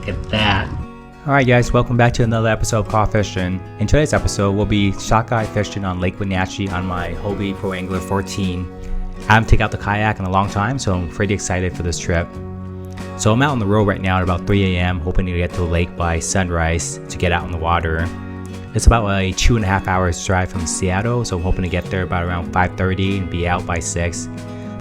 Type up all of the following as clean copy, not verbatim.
Look at that. Alright guys, welcome back to another episode of Caught Fishing. In today's episode, we'll be sockeye fishing on Lake Wenatchee on my Hobie Pro Angler 14. I haven't taken out the kayak in a long time, so I'm pretty excited for this trip. So I'm out on the road right now at about 3 a.m. hoping to get to the lake by sunrise to get out on the water. It's about a 2.5 hours drive from Seattle, so I'm hoping to get there about around 5:30 and be out by 6.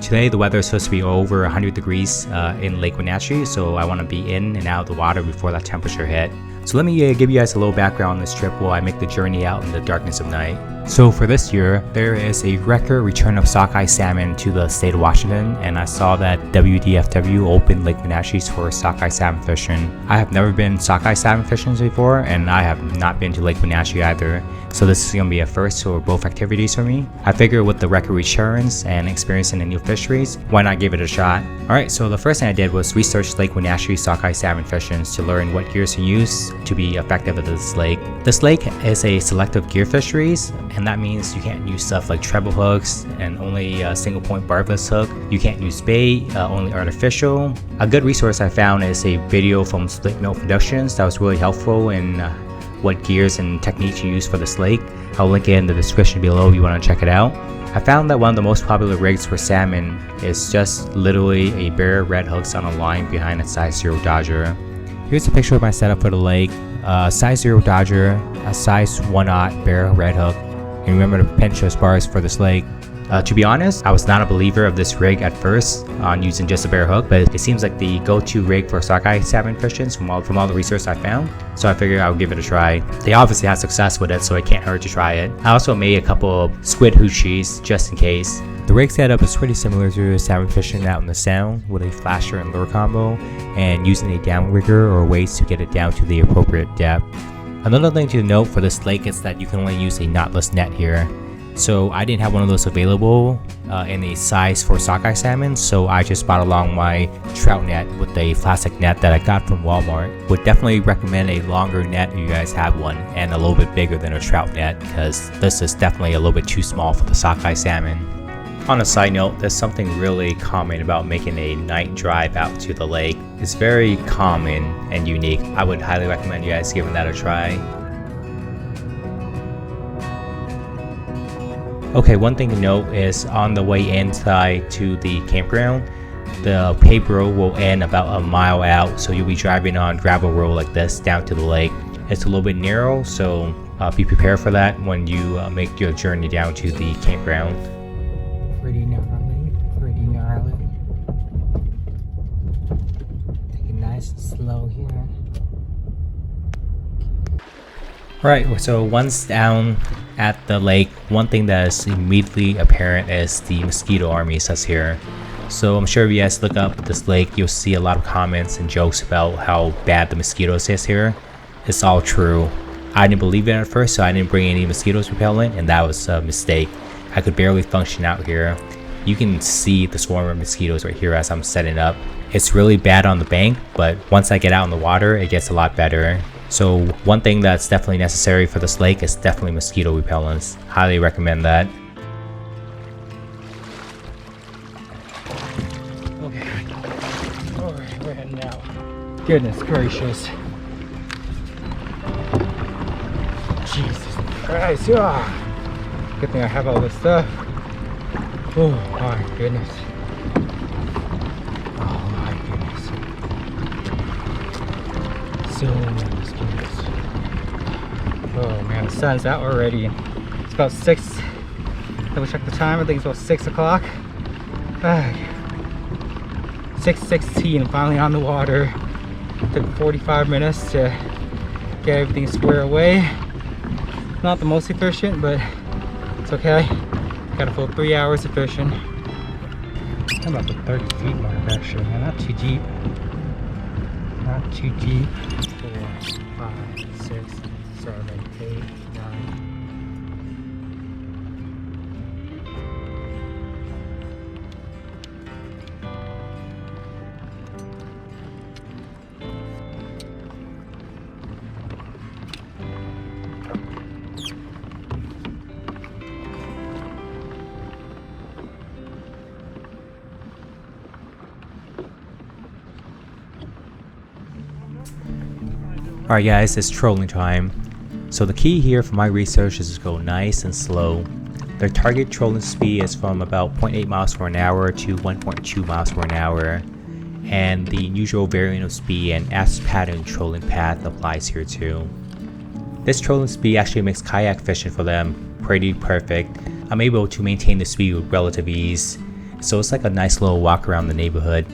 Today the weather is supposed to be over 100 degrees in Lake Wenatchee, so I want to be in and out of the water before that temperature hit. So let me give you guys a little background on this trip while I make the journey out in the darkness of night. So for this year, there is a record return of sockeye salmon to the state of Washington, and I saw that WDFW opened Lake Wenatchee for sockeye salmon fishing. I have never been sockeye salmon fishing before, and I have not been to Lake Wenatchee either, so this is going to be a first for both activities for me. I figure with the record returns and experiencing the new fisheries, why not give it a shot? Alright, so the first thing I did was research Lake Wenatchee sockeye salmon fishing to learn what gears to use to be effective at this lake. This lake is a selective gear fisheries, and that means you can't use stuff like treble hooks and only a single point barbless hook. You can't use bait, only artificial. A good resource I found is a video from Split Mill Productions that was really helpful in what gears and techniques you use for this lake. I'll link it in the description below if you want to check it out. I found that one of the most popular rigs for salmon is just literally a bare red hooks on a line behind a size 0 Dodger. Here's a picture of my setup for the lake. Size 0 Dodger, a size 1/0 bare red hook, and remember to pinch those bars for this lake. To be honest, I was not a believer of this rig at first on using just a bare hook, but it seems like the go-to rig for sockeye salmon fishing from all the research I found, so I figured I would give it a try. They obviously had success with it, so it can't hurt to try it. I also made a couple of squid hoochies just in case. The rig setup is pretty similar to salmon fishing out in the sound with a flasher and lure combo and using a downrigger or weights to get it down to the appropriate depth. Another thing to note for this lake is that you can only use a knotless net here. So I didn't have one of those available in a size for sockeye salmon, so I just bought along my trout net with a plastic net that I got from Walmart. Would definitely recommend a longer net if you guys have one, and a little bit bigger than a trout net, because this is definitely a little bit too small for the sockeye salmon. On a side note, there's something really common about making a night drive out to the lake. It's very common and unique. I would highly recommend you guys giving that a try. Okay, one thing to note is on the way inside to the campground, the paved road will end about a mile out, so you'll be driving on gravel road like this down to the lake. It's a little bit narrow, so be prepared for that when you make your journey down to the campground. Pretty gnarly. Take it nice and slow here. Alright, so once down at the lake, one thing that is immediately apparent is the mosquito armies that's here. So I'm sure if you guys look up this lake, you'll see a lot of comments and jokes about how bad the mosquitoes is here. It's all true. I didn't believe it at first, so I didn't bring any mosquitoes repellent, and that was a mistake. I could barely function out here. You can see the swarm of mosquitoes right here as I'm setting up. It's really bad on the bank, but once I get out in the water, it gets a lot better. So one thing that's definitely necessary for this lake is definitely mosquito repellents. Highly recommend that. Okay. Alright, we're heading out. Goodness gracious. Jesus Christ. Good thing I have all this stuff. Oh my goodness. Oh my goodness. So many mosquitoes. Oh man, the sun's out already. It's about 6. Double check the time. I think it's about 6 o'clock. 6:16. Finally on the water. Took 45 minutes to get everything squared away. Not the most efficient, but it's okay. Got a full 3 hours of fishing. I'm about the 30 feet mark actually. Not too deep. Not too deep. 4, 5, 6, 7, 8, 9. Alright guys, it's trolling time. So the key here for my research is to go nice and slow. Their target trolling speed is from about 0.8 miles per hour to 1.2 miles per hour. And the usual variant of speed and as pattern trolling path applies here too. This trolling speed actually makes kayak fishing for them pretty perfect. I'm able to maintain the speed with relative ease. So it's like a nice little walk around the neighborhood.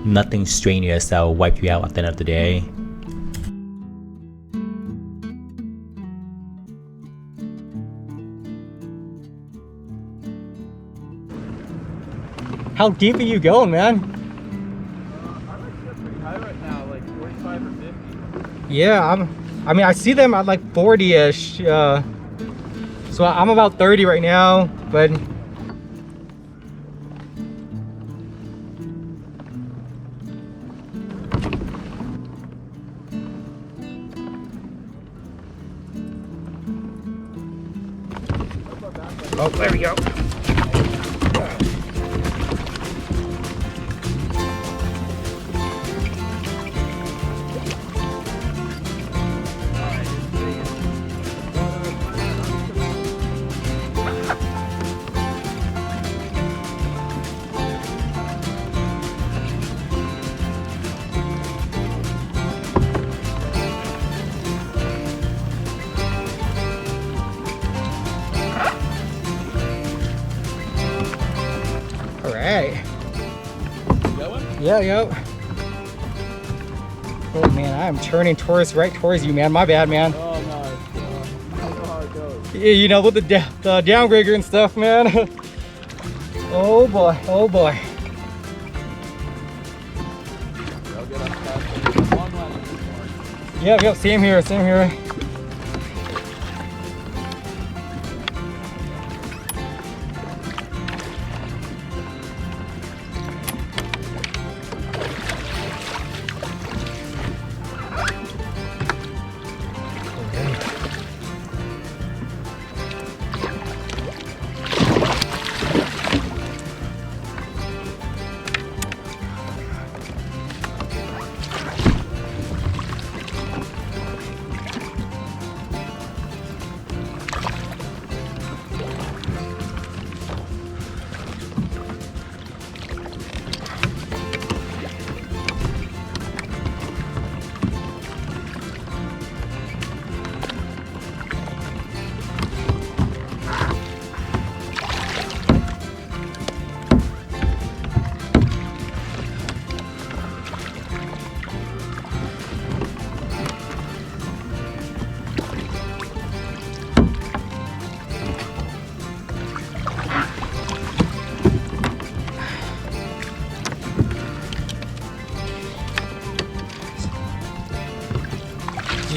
Nothing strenuous that will wipe you out at the end of the day. How deep are you going, man? I'm actually pretty high right now, like 45 or 50. Yeah, I mean, I see them at like 40-ish. So I'm about 30 right now, but oh, there we go. Alright. Yeah. Oh man, I am turning right towards you, man. My bad, man. Oh no, I know how it goes. Yeah, you know, with the downrigger and stuff, man. Oh boy. I'll get up fast. Long line at this point. Yep, same here.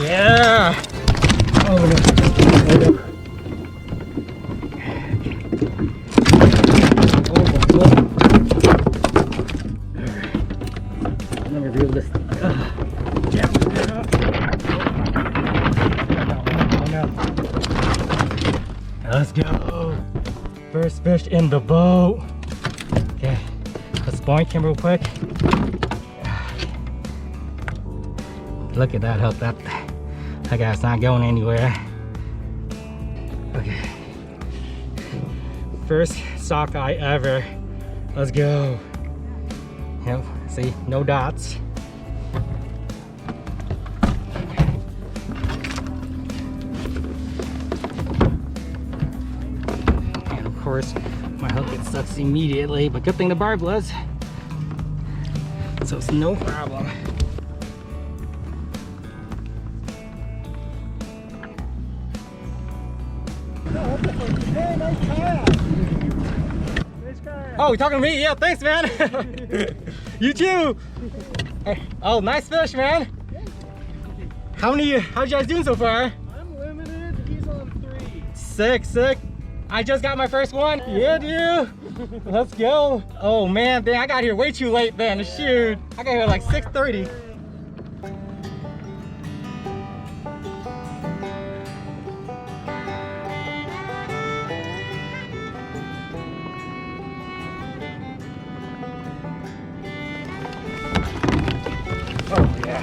Yeah. Oh no. I'm gonna reel this. Yeah. Oh no. Let's go. First fish in the boat. Okay. Let's point him real quick. Look at that hook. That guy's not going anywhere. Okay. First sockeye ever. Let's go. Yep, see, no dots. And of course, my hook gets stuck immediately, but good thing the barb was. So it's no problem. Oh, you talking to me? Yeah, thanks, man. You too. Oh, nice fish, man. How'd you guys doing so far? I'm limited. He's on 3. Sick. I just got my first one. Yeah, dude. Let's go. Oh man, dang, I got here way too late then. Shoot. I got here like 6:30. Oh yeah.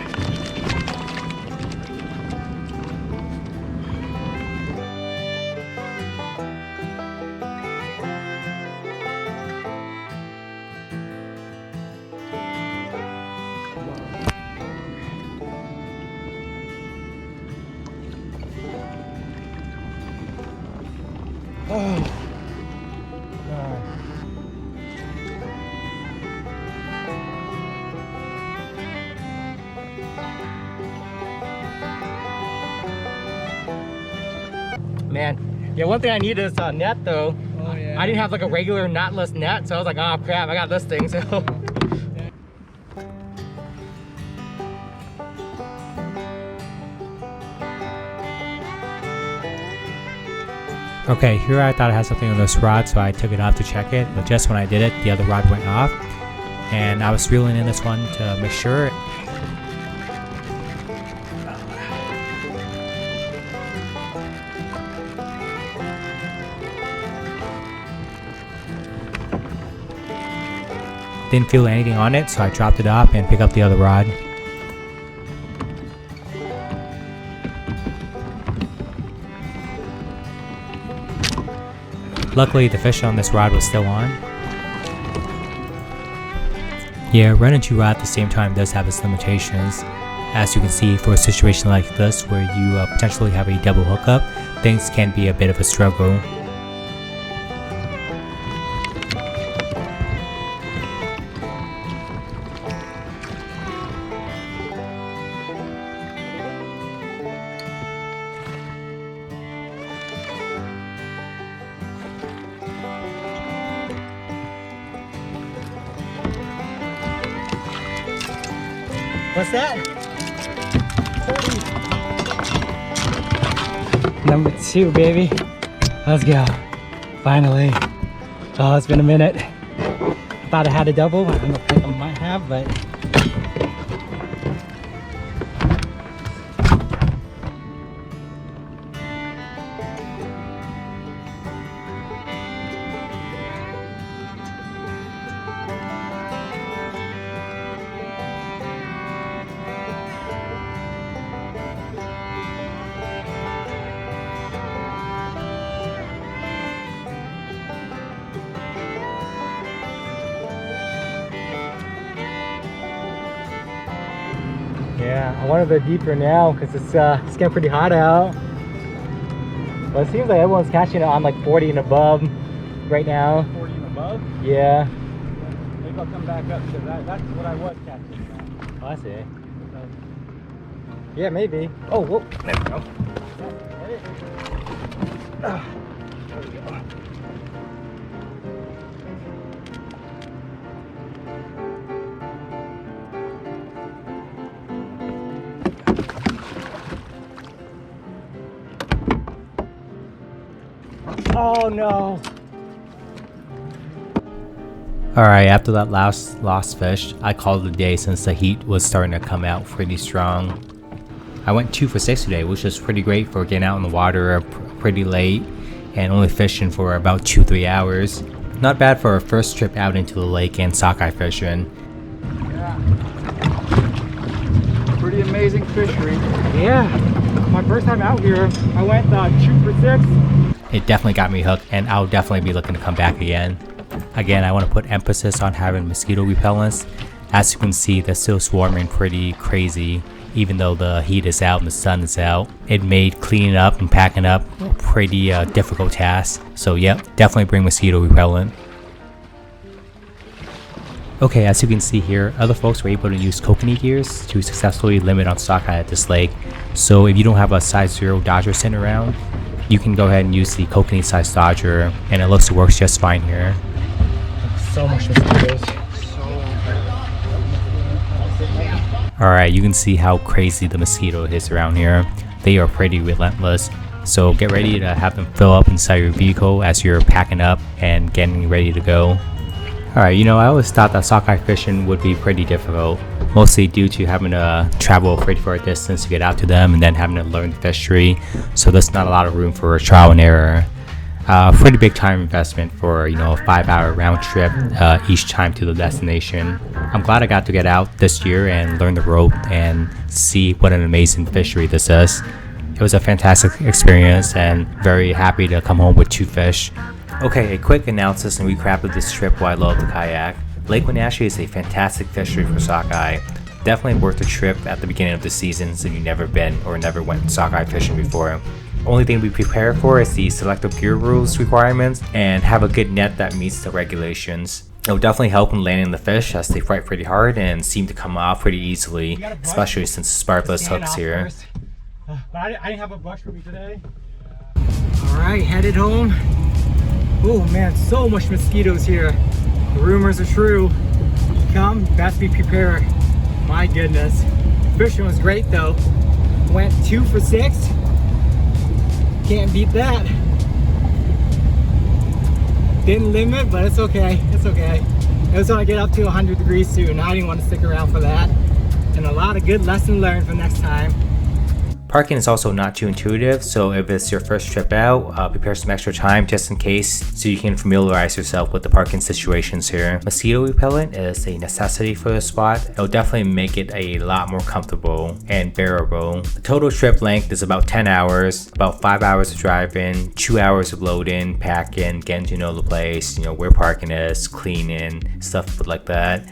Oh, God. Man, yeah, one thing I need is a net though. Oh, yeah. I didn't have like a regular knotless net, so I was like, oh crap, I got this thing, so. Okay, here I thought I had something on this rod, so I took it off to check it, but just when I did it, the other rod went off, and I was reeling in this one to make sure. Didn't feel anything on it, so I dropped it off and picked up the other rod. Luckily, the fish on this rod was still on. Yeah, running two rods at the same time does have its limitations. As you can see, for a situation like this where you potentially have a double hookup, things can be a bit of a struggle. What's that? 30. Number 2, baby. Let's go. Finally. Oh, it's been a minute. I thought I had a double. I don't think I might have, but. Yeah, I want a bit deeper now because it's getting pretty hot out. But it seems like everyone's catching it on like 40 and above right now. 40 and above? Yeah. Maybe I'll come back up because that's what I was catching. Oh, I see. Yeah, maybe. Oh, whoa. There we go. There we go. Oh no! Alright, after that last lost fish, I called it a day since the heat was starting to come out pretty strong. I went 2 for 6 today, which was pretty great for getting out in the water pretty late and only fishing for about 2-3 hours. Not bad for our first trip out into the lake and sockeye fishing. Yeah. Pretty amazing fishery. Yeah, my first time out here, I went 2 for 6. It definitely got me hooked, and I'll definitely be looking to come back again. Again, I want to put emphasis on having mosquito repellents. As you can see, they're still swarming pretty crazy, even though the heat is out and the sun is out. It made cleaning up and packing up a pretty difficult task. So yep, definitely bring mosquito repellent. Okay, as you can see here, other folks were able to use kokanee gears to successfully limit on sockeye at this lake. So if you don't have a size 0 dodger sitting around, you can go ahead and use the kokanee size dodger, and it looks it works just fine here. So much mosquitoes. Alright, you can see how crazy the mosquito is around here. They are pretty relentless. So get ready to have them fill up inside your vehicle as you're packing up and getting ready to go. Alright, you know, I always thought that sockeye fishing would be pretty difficult, mostly due to having to travel a pretty far distance to get out to them and then having to learn the fishery, so there's not a lot of room for trial and error. Pretty big time investment for, you know, a 5-hour round trip each time to the destination. I'm glad I got to get out this year and learn the rope and see what an amazing fishery this is. It was a fantastic experience and very happy to come home with 2 fish. Okay, a quick analysis and recap of this trip while I love the kayak. Lake Wenatchee is a fantastic fishery for sockeye. Definitely worth the trip at the beginning of the season if you've never been or never went sockeye fishing before. Only thing we prepare for is the selective gear rules requirements and have a good net that meets the regulations. It will definitely help in landing the fish as they fight pretty hard and seem to come off pretty easily, especially since sparkless hooks here. But I didn't have a brush for me today. Alright, headed home. Oh man, so much mosquitoes here. The rumors are true. Come, best be prepared. My goodness. Fishing was great though. Went 2 for 6. Can't beat that. Didn't limit, but it's okay. It's okay. It was gonna get up to 100 degrees soon. I didn't want to stick around for that. And a lot of good lesson learned for next time. Parking is also not too intuitive, so if it's your first trip out, prepare some extra time just in case so you can familiarize yourself with the parking situations here. Mosquito repellent is a necessity for the spot. It'll definitely make it a lot more comfortable and bearable. The total trip length is about 10 hours, about 5 hours of driving, 2 hours of loading, packing, getting to know the place, where parking is, cleaning, stuff like that,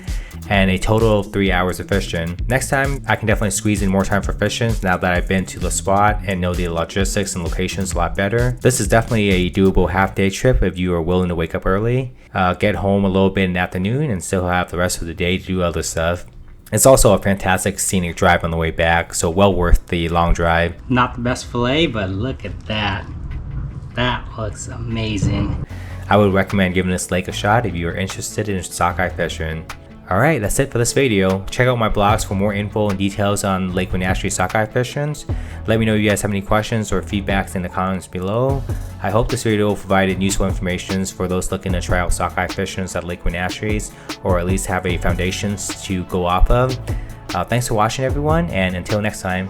and a total of 3 hours of fishing. Next time, I can definitely squeeze in more time for fishing now that I've been to the spot and know the logistics and locations a lot better. This is definitely a doable half-day trip if you are willing to wake up early, get home a little bit in the afternoon, and still have the rest of the day to do other stuff. It's also a fantastic scenic drive on the way back, so well worth the long drive. Not the best fillet, but look at that. That looks amazing. I would recommend giving this lake a shot if you are interested in sockeye fishing. Alright, that's it for this video. Check out my blogs for more info and details on Lake Wenatchee sockeye fishing. Let me know if you guys have any questions or feedbacks in the comments below. I hope this video provided useful information for those looking to try out sockeye fishing at Lake Wenatchee, or at least have a foundation to go off of. Thanks for watching everyone, and until next time.